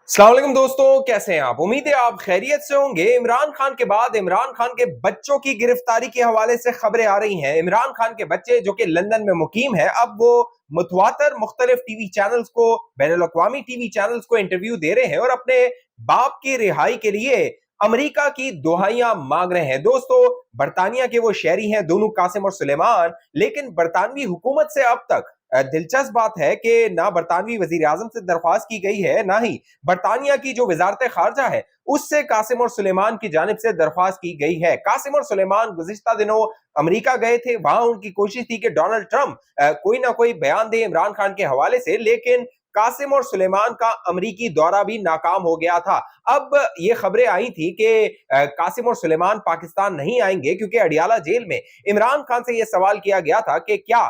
अस्सलाम वालेकुम दोस्तों, कैसे हैं आप? उम्मीद है आप खैरियत से होंगे। इमरान खान के बाद इमरान खान के बच्चों की गिरफ्तारी के हवाले से खबरें आ रही हैं। इमरान खान के बच्चे जो कि लंदन में मुकीम है, अब वो मुतवातर मुख्तलिफ टीवी चैनल्स को, बैनुल-अक़वामी टीवी चैनल्स को इंटरव्यू दे रहे हैं और अपने बाप की रिहाई के लिए अमेरिका की दुहाइयां मांग रहे हैं। दोस्तों, बरतानिया के वो शहरी हैं दोनों, कासिम और सुलेमान, लेकिन बरतानवी हुकूमत से अब तक दिलचस्प बात है कि ना बरतानवी वजीर आजम से दरख्वास्त की गई है, ना ही बरतानिया की जो वजारत खारजा है उससे कासिम और सुलेमान की जानिब से दरख्वास्त की गई है। कासिम और सुलेमान गुज़िश्ता दिनों अमेरिका गए थे, वहां उनकी कोशिश थी कि डोनाल्ड ट्रंप कोई ना कोई बयान दे इमरान खान के हवाले से, लेकिन कासिम और सुलेमान का अमरीकी दौरा भी नाकाम हो गया था। अब ये खबरें आई थी कि कासिम और सुलेमान पाकिस्तान नहीं आएंगे क्योंकि अडियाला जेल में इमरान खान से यह सवाल किया गया था कि क्या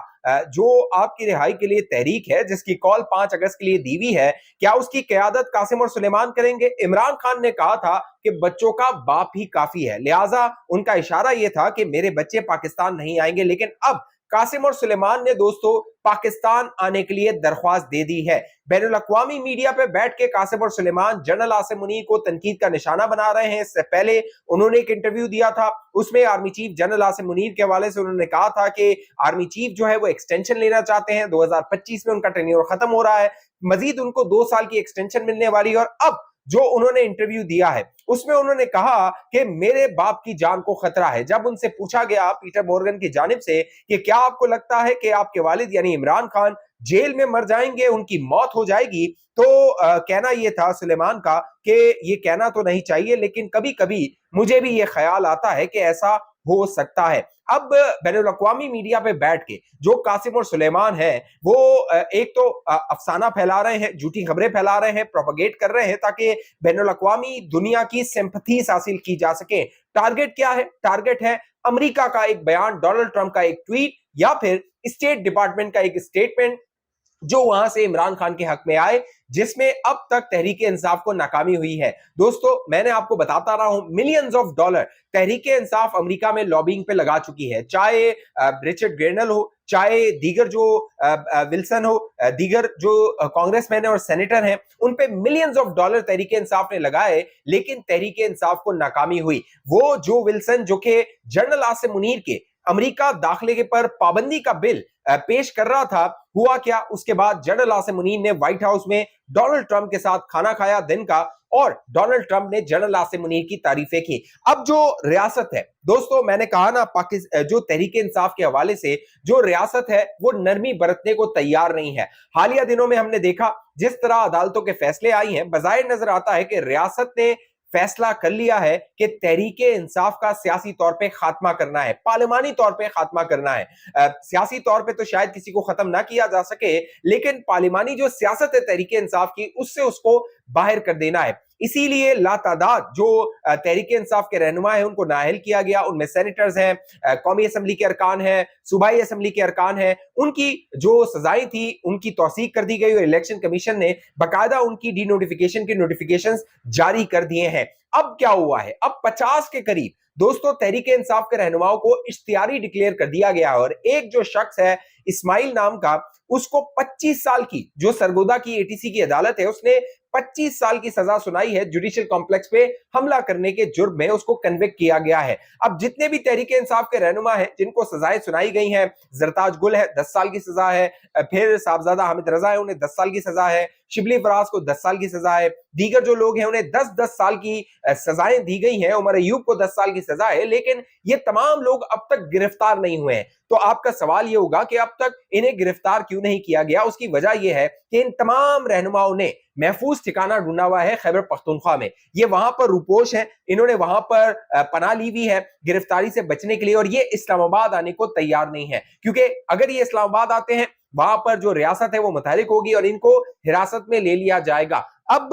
जो आपकी रिहाई के लिए तहरीक है, जिसकी कॉल 5 अगस्त के लिए दी हुई है, क्या उसकी क़यादत कासिम और सुलेमान करेंगे? इमरान खान ने कहा था कि बच्चों का बाप ही काफी है, लिहाजा उनका इशारा यह था कि मेरे बच्चे पाकिस्तान नहीं आएंगे। लेकिन अब कासिम और सुलेमान ने दोस्तों पाकिस्तान आने के लिए दरख्वास्त दे दी है। बैनुल-अक़वामी मीडिया पे बैठ के कासिम और सुलेमान जनरल आसिम मुनीर को तनकीद का निशाना बना रहे हैं। इससे पहले उन्होंने एक इंटरव्यू दिया था, उसमें army chief general Asim Munir के हवाले से उन्होंने कहा था कि आर्मी चीफ जो है वो एक्सटेंशन लेना चाहते हैं। 2025 में उनका टेन्योर खत्म हो रहा है, मजीद उनको 2 साल की एक्सटेंशन मिलने वाली है। और अब जो उन्होंने इंटरव्यू दिया है उसमें उन्होंने कहा कि मेरे बाप की जान को खतरा है। जब उनसे पूछा गया पीटर मोर्गन की जानिब से कि क्या आपको लगता है कि आपके वालिद यानी इमरान खान जेल में मर जाएंगे, उनकी मौत हो जाएगी, तो कहना यह था सुलेमान का कि ये कहना तो नहीं चाहिए, लेकिन कभी कभी मुझे भी ये ख्याल आता है कि ऐसा हो सकता है। अब बैनुल-अक़वामी मीडिया पे बैठ के जो कासिम और सुलेमान है वो एक तो अफसाना फैला रहे हैं, झूठी खबरें फैला रहे हैं, प्रोपेगेट कर रहे हैं ताकि बैनुल-अक़वामी दुनिया की सिंपैथीज हासिल की जा सके। टारगेट क्या है? टारगेट है अमेरिका का एक बयान, डोनाल्ड ट्रंप का एक ट्वीट, या फिर स्टेट डिपार्टमेंट का एक स्टेटमेंट जो वहां से इमरान खान के हक में आए, जिसमें अब तक तहरीके इंसाफ को नाकामी हुई है। दोस्तों, मैंने आपको बताता रहा हूं, millions of dollar Tehreek-e Insaf America में लॉबिंग पे लगा चुकी है, चाहे रिचर्ड ग्रेनल हो, चाहे दीगर जो विल्सन हो, दीगर जो कांग्रेसमैन और सेनेटर हैं, उन पे millions of dollar Tehreek-e Insaf ने लगाए, लेकिन तहरीके इंसाफ को नाकामी हुई। वो जो विल्सन जो कि जनरल आसिम मुनीर के अमेरिका दाखिले के पर पाबंदी का बिल पेश कर रहा था, हुआ क्या? उसके बाद जनरल आसिम मुनीर ने व्हाइट हाउस में डोनाल्ड ट्रंप के साथ खाना खाया दिन का, और डोनाल्ड ट्रंप ने जनरल आसिम मुनीर की तारीफें की। अब जो रियासत है दोस्तों, मैंने कहा ना, पाकिस्तान जो तहरीके इंसाफ के हवाले से जो रियासत है वो नरमी बरतने को तैयार नहीं है। हालिया दिनों में हमने देखा जिस तरह अदालतों के फैसले आई हैं, बजाहिर नजर आता है कि रियासत ने फैसला कर लिया है कि तहरीके इंसाफ का सियासी तौर पे खात्मा करना है, पार्लिमानी तौर पे खात्मा करना है। सियासी तौर पे तो शायद किसी को खत्म ना किया जा सके, लेकिन पार्लिमानी जो सियासत है तहरीके इंसाफ की, उससे उसको बाहर कर देना है। इसीलिए लातादाद जो तहरीके इंसाफ के रहनुमा है उनको नाअहल किया गया। उनमें सेनेटर्स हैं, कौमी असम्बली के अरकान हैं, सूबाई असम्बली के अरकान हैं। उनकी जो सजाएं थी उनकी तौसीक कर दी गई और इलेक्शन कमीशन ने बाकायदा उनकी डी नोटिफिकेशन के नोटिफिकेशन जारी कर दिए हैं। अब क्या हुआ है? अब 50 के करीब दोस्तों तहरीके इंसाफ के रहनुमाओं को इश्तियारी डिक्लेयर कर दिया गया है, और एक जो शख्स है इस्माइल नाम का, उसको 25 साल की जो सरगोदा की एटीसी की अदालत है उसने 25 साल की सजा सुनाई है। जुडिशियल कॉम्प्लेक्स पे हमला करने के जुर्म में उसको कन्विक्ट किया गया है। अब जितने भी तहरीके इंसाफ के रहनुमा हैं जिनको सजाएं सुनाई गई हैं, जरताज गुल है 10 साल की सजा है, फिर साहबजादा हामिद रजा है उन्हें 10 साल की सजा है, शिबली फराज को 10 साल की सजा है, दीगर जो लोग हैं उन्हें 10-10 साल की सजाएं दी गई हैं, उमर अयूब को 10 साल की सजा है, लेकिन ये तमाम लोग अब तक गिरफ्तार नहीं हुए हैं। तो आपका सवाल ये होगा कि अब तक इन्हें गिरफ्तार क्यों नहीं किया गया? उसकी वजह यह है कि इन तमाम रहनुमाओं ने महफूज ठिकाना ढूंढा हुआ है खैबर पख्तूनख्वा में। ये वहां पर रुपोश है, इन्होंने वहां पर पनाह ली हुई है गिरफ्तारी से बचने के लिए, और ये इस्लामाबाद आने को तैयार नहीं है, क्योंकि अगर ये इस्लामाबाद आते हैं वहां पर जो रियासत है वो मुतहरिक होगी और इनको हिरासत में ले लिया जाएगा। अब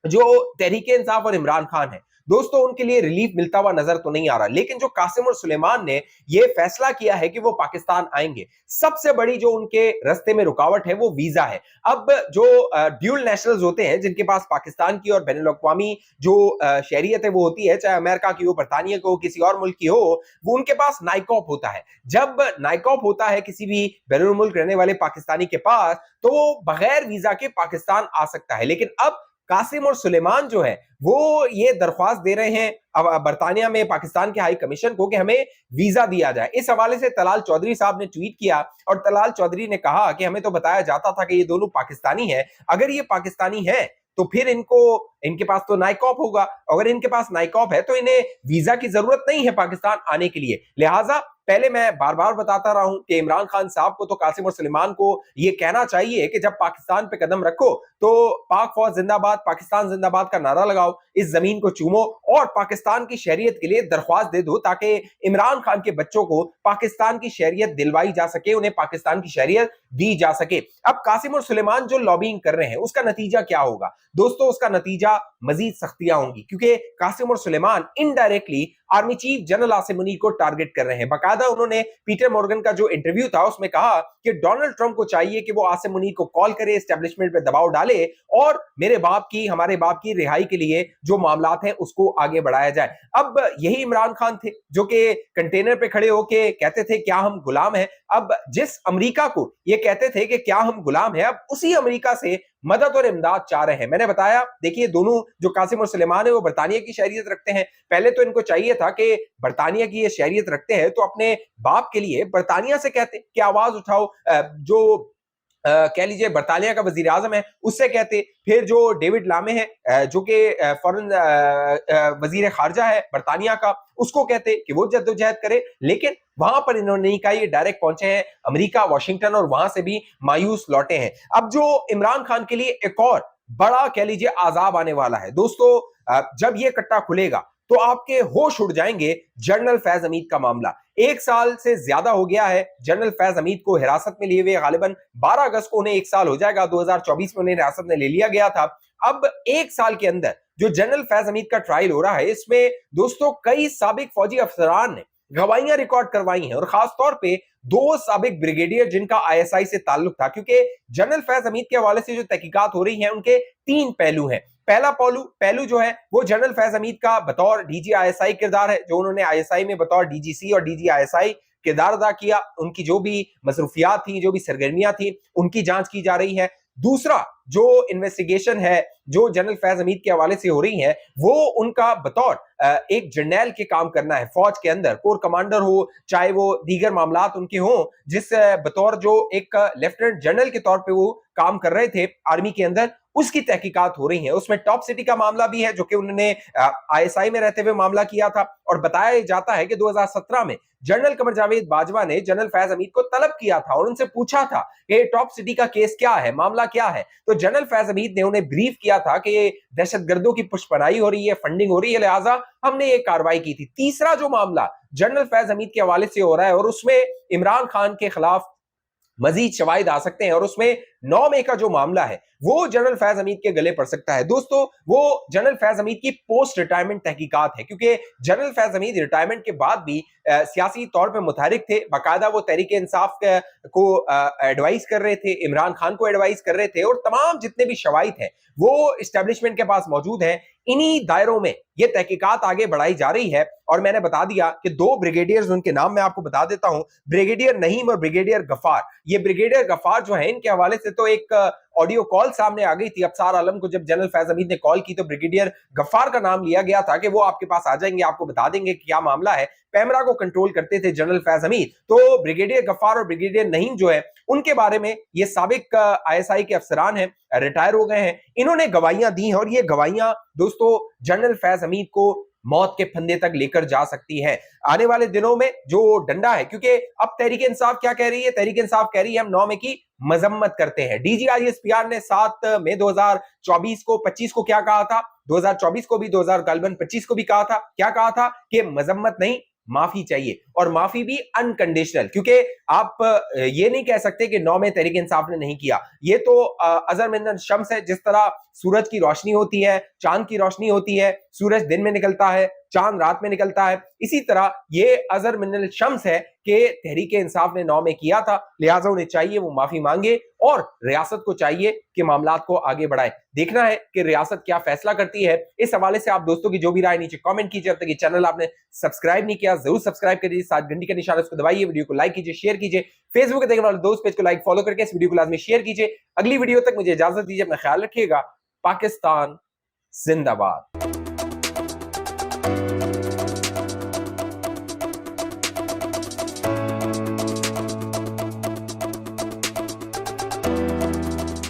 जो तहरीके इंसाफ और इमरान खान है दोस्तों, उनके लिए रिलीफ मिलता हुआ नजर तो नहीं आ रहा, लेकिन जो कासिम और सुलेमान ने यह फैसला किया है कि वो पाकिस्तान आएंगे, सबसे बड़ी जो उनके रास्ते में रुकावट है वो वीजा है। अब जो ड्यूल नेशनल्स होते हैं जिनके पास पाकिस्तान की और बैनुल-अक़वामी जो शहरियत है वो होती है, चाहे अमेरिका की हो, बरतानिया की हो, किसी और मुल्क की हो, वो उनके पास नाइकॉप होता है। जब नाइकॉप होता है किसी भी बैनुल मुल्क रहने वाले पाकिस्तानी के पास, तो वो बगैर वीजा के पाकिस्तान आ सकता है। लेकिन अब कासिम और सुलेमान जो है वो ये दरख्वास्त दे रहे हैं अब बरतानिया में पाकिस्तान के हाई कमीशन को कि हमें वीजा दिया जाए। इस हवाले से तलाल चौधरी साहब ने ट्वीट किया और तलाल चौधरी ने कहा कि हमें तो बताया जाता था कि ये दोनों पाकिस्तानी हैं, अगर ये पाकिस्तानी हैं तो फिर इनके पास तो नाइकॉप होगा, अगर इनके पास नाइकॉप है तो इन्हें वीजा की जरूरत नहीं है पाकिस्तान आने के लिए। लिहाजा पहले मैं बार बार बताता रहा हूं कि इमरान खान साहब को तो कासिम और सलीमान को यह कहना चाहिए कि जब पाकिस्तान पे कदम रखो तो पाक फौज जिंदाबाद, पाकिस्तान जिंदाबाद का नारा लगाओ, इस जमीन को चूमो और पाकिस्तान की शहरियत के लिए दरख्वास्त दे दो ताकि इमरान खान के बच्चों को पाकिस्तान की शहरियत दिलवाई जा सके, उन्हें पाकिस्तान की शहरियत दी जा सके। अब कासिम और सुलेमान जो लॉबिंग कर रहे हैं उसका नतीजा क्या होगा दोस्तों? उसका नतीजा मजीद सख्तियां होंगी, क्योंकि कासिम और Suleman indirectly army chief general Asim Munir को टारगेट कर रहे हैं। बाकायदा उन्होंने पीटर मॉर्गन का जो इंटरव्यू था उसमें कहा कि डोनाल्ड ट्रंप को चाहिए कि वो आसिम मुनीर को कॉल करे, एस्टेब्लिशमेंट पे दबाव डाले और हमारे बाप की रिहाई के लिए जो मामलात हैं उसको आगे बढ़ाया जाए। अब यही इमरान खान थे जो कि कंटेनर पे खड़े होके कहते थे क्या हम गुलाम हैं। अब जिस अमेरिका को ये कहते थे कि क्या हम गुलाम हैं, अब उसी अमेरिका से मदद और इमदाद चाह रहे हैं। मैंने बताया, देखिए दोनों जो कासिम और सुलेमान है वो बरतानिया की शहरियत रखते हैं। पहले तो इनको चाहिए था कि बरतानिया की ये शहरियत रखते हैं तो अपने बाप के लिए बरतानिया से कहते कि आवाज उठाओ, जो कह लीजिए बरतानिया का वजीर आजम है उससे कहते, फिर जो डेविड लामे है जो कि फॉरेन वजीर खारजा है बरतानिया का, उसको कहते कि वो जद्दोजहद करे। लेकिन वहां पर इन्होंने नहीं कहा, ये डायरेक्ट पहुंचे हैं अमेरिका, वाशिंगटन, और वहां से भी मायूस लौटे हैं। अब जो इमरान खान के लिए एक और बड़ा कह लीजिए आजाब आने वाला है दोस्तों, जब ये कट्टा खुलेगा तो आपके होश उड़ जाएंगे। जनरल फैज हमीद का मामला 1 साल से ज्यादा हो गया है जनरल फैज हमीद को हिरासत में लिए हुए। गालिबन 12 अगस्त को उन्हें 1 साल हो जाएगा, 2024 में उन्हें हिरासत में ले लिया गया था। अब 1 साल के अंदर जो जनरल फैज हमीद का ट्रायल हो रहा है इसमें दोस्तों कई साबिक फौजी अफसरान ने गवाहियां रिकॉर्ड करवाई हैं और खासतौर पे 2 साबिक ब्रिगेडियर जिनका आईएसआई से ताल्लुक था, क्योंकि जनरल फैज हमीद के हवाले से जो तहकीकात हो रही हैं उनके 3 पहलू हैं। पहला पहलू जो है वो जनरल फैज हमीद का बतौर डीजी आईएसआई किरदार है, जो उन्होंने आईएसआई में बतौर डीजीसी और डीजी आईएसआई किरदार अदा किया, उनकी जो भी मसरूफियात थी, जो भी सरगर्मियां थी, उनकी जांच की जा रही है। दूसरा जो इन्वेस्टिगेशन है जो जनरल फैज हमीद के हवाले से हो रही है वो उनका बतौर एक जर्नैल के काम करना है फौज के अंदर, कोर कमांडर हो चाहे वो दीगर मामलात उनके हों, जिस बतौर जो एक लेफ्टिनेंट जनरल के तौर पे वो काम कर रहे थे आर्मी के अंदर, उसकी तहकीकात हो रही है। उसमें टॉप सिटी का मामला भी है जो कि उन्होंने आईएसआई में रहते हुए मामला किया था, और बताया जाता है कि 2017 में जनरल कमर जावेद बाजवा ने जनरल फैज हमीद को तलब किया था और उनसे पूछा था कि टॉप सिटी का केस क्या है, मामला क्या है। तो जनरल फैज हमीद ने उन्हें ब्रीफ किया था कि ये दहशतगर्दों की पुष्पनाई हो रही है, फंडिंग हो रही है, लिहाजा हमने ये कार्रवाई की थी। तीसरा जो मामला जनरल फैज हमीद के हवाले से हो रहा है और उसमें इमरान खान के खिलाफ मजीद शवाहिद आ सकते हैं, और उसमें 9 मई का जो मामला है वो जनरल फैज हमीद के गले पड़ सकता है। दोस्तों वो जनरल फैज हमीद की पोस्ट रिटायरमेंट तहकीकात है, क्योंकि जनरल फैज हमीद रिटायरमेंट के बाद भी सियासी तौर पे मुतहरिक थे। बाकायदा वो तहरीक इंसाफ को एडवाइस कर रहे थे, इमरान खान को एडवाइस कर रहे थे, और तमाम जितने भी शवाहिद हैं वो इस्टेब्लिशमेंट के पास मौजूद हैं। इन्हीं दायरों में ये तहकीकात आगे बढ़ाई जा रही है। और मैंने बता दिया कि 2 ब्रिगेडियर्स, उनके नाम मैं आपको बता देता हूं, ब्रिगेडियर नहीम और ब्रिगेडियर गफार। ये ब्रिगेडियर गफार जो है इनके हवाले से तो एक ऑडियो कॉल सामने आ गई थी अफसार आलम को, जब जनरल फैज हमीद ने कॉल की तो ब्रिगेडियर गफार का नाम लिया गया था कि वो आपके पास आ जाएंगे, आपको बता देंगे क्या मामला है। पैमरा को कंट्रोल करते थे जनरल फैज हमीद। तो ब्रिगेडियर गफार और ब्रिगेडियर नहीम जो है उनके बारे में ये साबिक आईएसआई के अफसरान हैं, रिटायर हो गए हैं, इन्होंने गवाहियां दी हैं, और ये गवाहियां दोस्तों जनरल फैज हमीद को मौत के फंदे तक लेकर जा सकती है आने वाले दिनों में। जो डंडा है, क्योंकि अब तहरीक इंसाफ क्या कह रही है, तहरीक इंसाफ कह रही है हम 9 मई की मजम्मत करते हैं। डीजीआईएसपीआर ने 7 मई 2024 को 25 को क्या कहा था, 2024 को भी 2025 को भी कहा था, क्या कहा था कि मजम्मत नहीं, माफी चाहिए, और माफी भी अनकंडीशनल। क्योंकि आप ये नहीं कह सकते कि 9 में तहरीक इंसाफ ने नहीं किया। ये तो अजर मिनल शम्स है, जिस तरह सूरज की रोशनी होती है, चांद की रोशनी होती है, सूरज दिन में निकलता है, चांद रात में निकलता है, इसी तरह ये अजर मिनल शम्स है कि तहरीक इंसाफ ने 9 में किया था, लिहाजा उन्हें चाहिए वो माफी मांगे, और रियासत को चाहिए कि मामलात को आगे बढ़ाए। देखना है कि रियासत क्या फैसला करती है। इस हवाले से आप दोस्तों की जो भी राय नीचे कमेंट कीजिए। अब तक ये चैनल आपने सब्सक्राइब नहीं किया जरूर सब्सक्राइब करिए, साथ घंटी का निशान उसको दबाइए, वीडियो को लाइक कीजिए, शेयर कीजिए, फेसबुक पे देखने वाले दोस्त पेज को लाइक फॉलो करके इस वीडियो को लाजमी शेयर कीजिए। अगली वीडियो तक मुझे इजाजत दीजिए, अपना ख्याल रखिएगा। पाकिस्तान जिंदाबाद।